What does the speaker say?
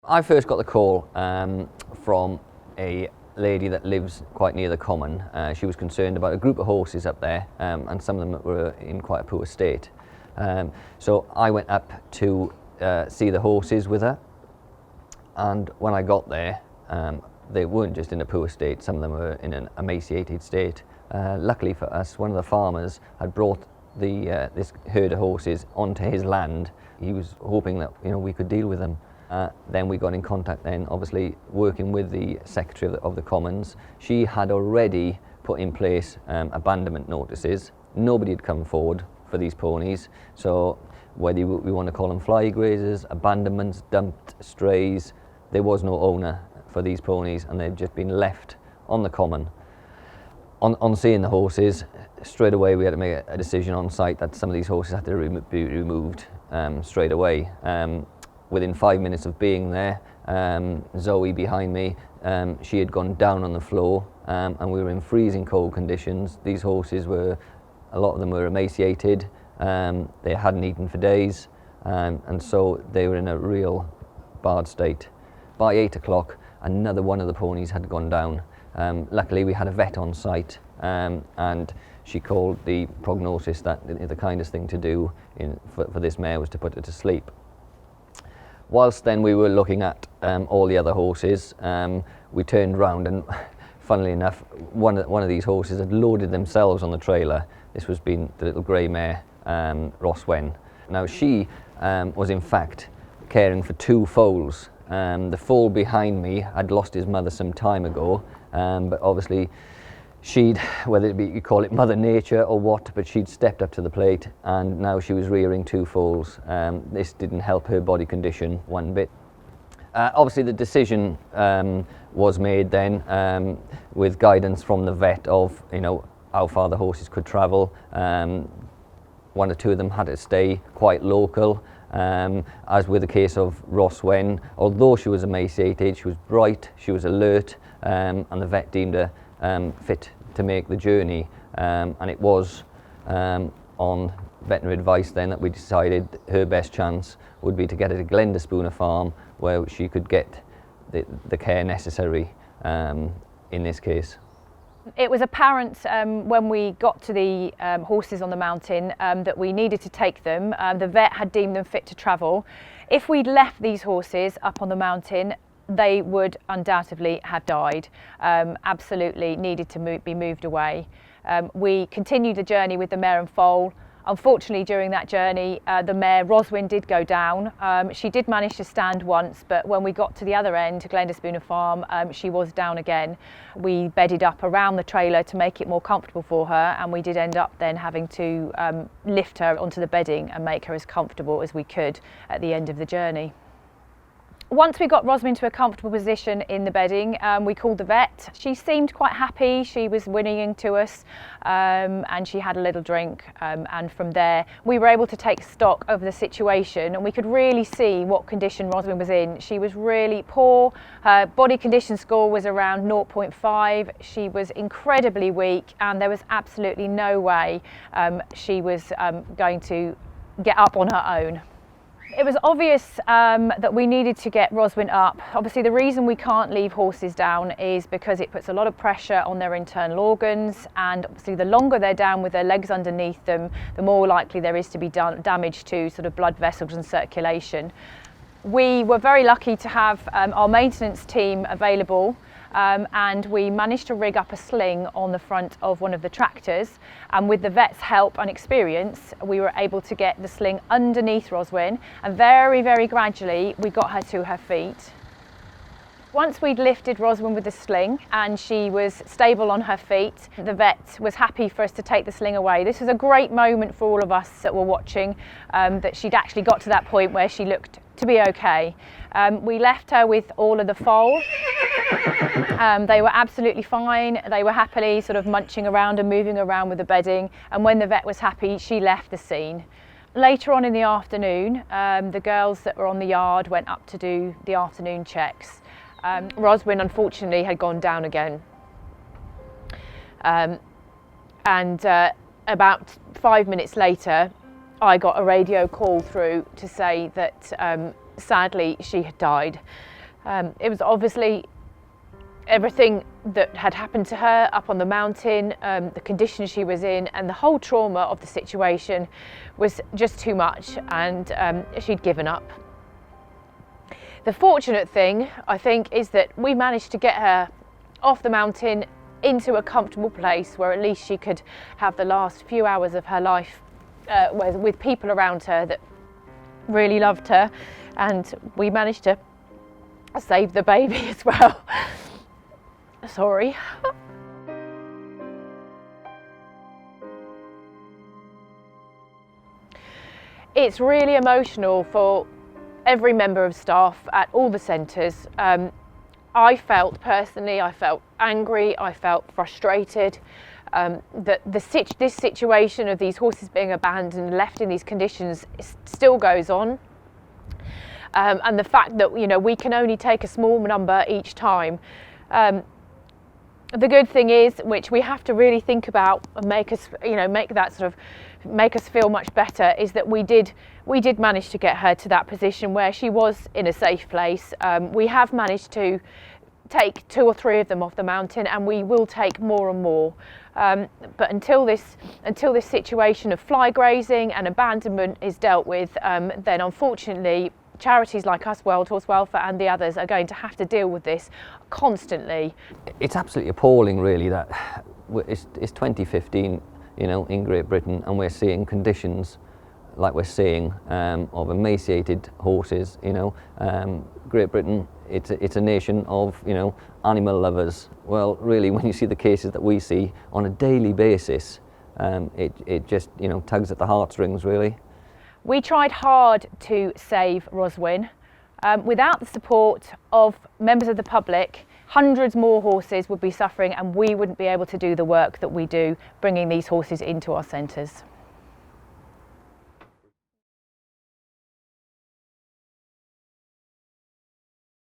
I first got the call from a lady that lives quite near the common. She was concerned about a group of horses up there, and some of them were in quite a poor state. So I went up to see the horses with her, and when I got there, they weren't just in a poor state, some of them were in an emaciated state. Luckily for us, one of the farmers had brought this herd of horses onto his land. He was hoping that we could deal with them. Then we got in contact then, obviously working with the Secretary of the Commons. She had already put in place abandonment notices. Nobody had come forward for these ponies. So whether we want to call them fly grazers, abandonments, dumped strays, there was no owner for these ponies and they'd just been left on the common. On seeing the horses, straight away we had to make a decision on site that some of these horses had to be removed straight away. Within 5 minutes of being there, Zoe behind me, she had gone down on the floor, and we were in freezing cold conditions. These horses a lot of them were emaciated, they hadn't eaten for days, and so they were in a real bad state. By 8 o'clock, another one of the ponies had gone down. Luckily we had a vet on site, and she called the prognosis that the kindest thing to do for this mare was to put her to sleep. Whilst then we were looking at all the other horses, we turned round and funnily enough, one of these horses had loaded themselves on the trailer. This was the little grey mare, Ross Wen. Now she was in fact caring for two foals. The foal behind me had lost his mother some time ago, but obviously whether it be you call it Mother Nature or what, but she'd stepped up to the plate and now she was rearing two foals. This didn't help her body condition one bit. Obviously the decision was made then with guidance from the vet of how far the horses could travel. One or two of them had to stay quite local. As with the case of Ross Wen, although she was emaciated, she was bright, she was alert, and the vet deemed her fit to make the journey, and it was on veterinary advice then that we decided her best chance would be to get her to Glenderspooner farm where she could get the care necessary in this case. It was apparent when we got to the horses on the mountain that we needed to take them. The vet had deemed them fit to travel. If we'd left these horses up on the mountain, they would undoubtedly have died, absolutely needed to be moved away. We continued the journey with the mare and foal. Unfortunately, during that journey, the mare Roswin did go down. She did manage to stand once, but when we got to the other end, to Glenderspooner farm, she was down again. We bedded up around the trailer to make it more comfortable for her, and we did end up then having to lift her onto the bedding and make her as comfortable as we could at the end of the journey. Once we got Roswin to a comfortable position in the bedding, we called the vet. She seemed quite happy, she was whinnying to us, and she had a little drink, and from there we were able to take stock of the situation and we could really see what condition Roswin was in. She was really poor, her body condition score was around 0.5, she was incredibly weak and there was absolutely no way she was going to get up on her own. It was obvious that we needed to get Roswin up. Obviously the reason we can't leave horses down is because it puts a lot of pressure on their internal organs, and obviously the longer they're down with their legs underneath them, the more likely there is to be damage to sort of blood vessels and circulation. We were very lucky to have our maintenance team available, and we managed to rig up a sling on the front of one of the tractors, and with the vet's help and experience we were able to get the sling underneath Roswin, and very, very gradually we got her to her feet. Once we'd lifted Roswin with the sling and she was stable on her feet, the vet was happy for us to take the sling away. This was a great moment for all of us that were watching, that she'd actually got to that point where she looked to be okay. We left her with all of the foal. They were absolutely fine. They were happily sort of munching around and moving around with the bedding, and when the vet was happy, she left the scene. Later on in the afternoon, the girls that were on the yard went up to do the afternoon checks. Roswin unfortunately had gone down again, and about 5 minutes later I got a radio call through to say that sadly she had died. It was obviously everything that had happened to her up on the mountain, the condition she was in, and the whole trauma of the situation was just too much, and she'd given up. The fortunate thing, I think, is that we managed to get her off the mountain into a comfortable place where at least she could have the last few hours of her life with people around her that really loved her, and we managed to save the baby as well. Sorry. It's really emotional for every member of staff at all the centres. I felt angry, I felt frustrated that this situation of these horses being abandoned and left in these conditions still goes on. And the fact that, you know, we can only take a small number each time. The good thing is, which we have to really think about and make us feel much better, is that we did manage to get her to that position where she was in a safe place. We have managed to take 2 or 3 of them off the mountain, and we will take more and more. But until this situation of fly grazing and abandonment is dealt with, then unfortunately charities like us, World Horse Welfare, and the others are going to have to deal with this constantly. It's absolutely appalling, really, that it's 2015, you know, in Great Britain, and we're seeing conditions like we're seeing of emaciated horses. You know, Great Britain, it's a nation of, you know, animal lovers. Well, really, when you see the cases that we see on a daily basis, it just, you know, tugs at the heartstrings, really. We tried hard to save Roswyn. Without the support of members of the public, hundreds more horses would be suffering, and we wouldn't be able to do the work that we do, bringing these horses into our centres.